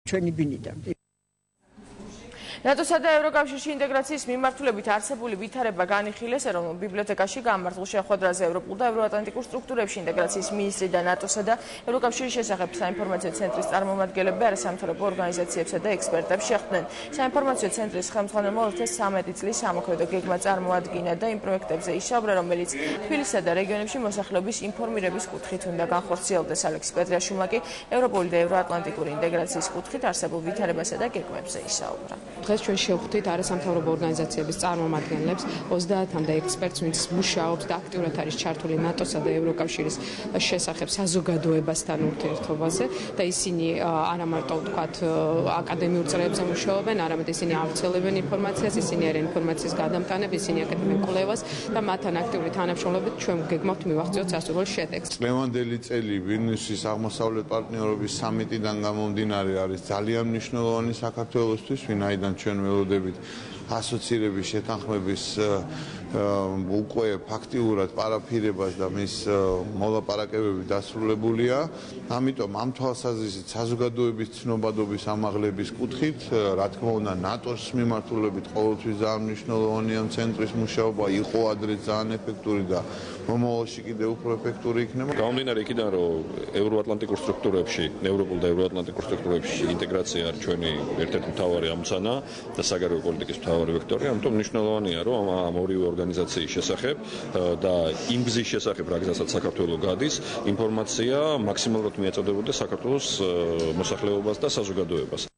ჩვენი ბინიდან. ნატოსა და ევროკავშირში ინტეგრაციის მიმართულებით არსებული ვითარება განიხილეს ეროვნულ ბიბლიოთეკაში გამართულ შეხვედრაზე ევროპულ და ევროატლანტიკურ სტრუქტურებში ინტეგრაციის მინისტრი და ნატოსა და ევროკავშირის შესახებ საინფორმაციო ცენტრის წარმომადგენლები არასამთავრობო ორგანიზაციებსა და ექსპერტებს შეხვდნენ. საინფორმაციო ცენტრის ხელმძღვანელმა 2013 წლის სამოქმედო გეგმა წარმოადგინა და იმ პროექტებზე ისაუბრა, რომელიც თბილისსა და რეგიონებში მოსახლეობის ინფორმირების კუთხით უნდა განხორციელდეს. ალექს პეტრიაშვილმა კი ევროპული და ევროატლანტიკური ინტეგრაციის კუთხით არსებულ ვითარებასა და გეგმებზე ისაუბრა. დღეს ჩვენ შევხვდით არასამთავრობო ორგანიზაციების წარმომადგენლებს 30-მდე ექსპერტს, ვინც მუშაობს და აქტიურად არის ჩართული ნატოსა და ევროკავშირის შესახებ საზოგადოებასთან ურთიერთობაზე და ისინი არა მარტო ვთქვათ აკადემიურ წრეებზე მუშაობენ, არამედ ისინი ავრცელებენ ინფორმაციას, ისინი არიან ინფორმაციის გადამტანები, ისინი აკეთებენ კვლევას და მათთან აქტიური თანამშრომლობით ჩვენ გეგმავთ მივაღწიოთ სასურველ შედეგს. წლევანდელი წელი ვილნიუსის აღმოსავლეთ პარტნიორობის სამიტიდან გამომდინარე არის ძალიან მნიშვნელოვანი საქართველოსთვის, ვინაიდან ჩვენ ველოდებით ასოცირების შეთანხმების უკვე ფაქტიურად პარაფირებას და მის მოლაპარაკებები დასრულებულია. ამიტომ ამ თვალსაზრისით საზოგადოების ცნობადობის ამაღლების კუთხით, რა თქმა უნდა, ნატოს მიმართულებით ყოველთვის ძალიან მნიშვნელოვანია ცენტრის მუშაობა, იყო ადრე ძალიან ეფექტური და მომავალში კიდევ უფრო ეფექტური იქნება. გამომდინარე იქიდან, რომ ევროატლანტიკურ სტრუქტურებში, ევროპულ და ევროატლანტიკურ სტრუქტურებში ინტეგრაცია არის ჩვენი ერთ-ერთი მთავარი ამოცანა და საგარეო პოლიტიკის მთავარი ვექტორი, ამიტომ მნიშვნელოვანია, რომ ამ ორივე ორგანიზაციის შესახებ და იმ გზის შესახებ, რაგზასაც საქართველო გადის, ინფორმაცია მაქსიმალურად მიაწოდებოდეს საქართველოს მოსახლეობას და საზოგადოებას.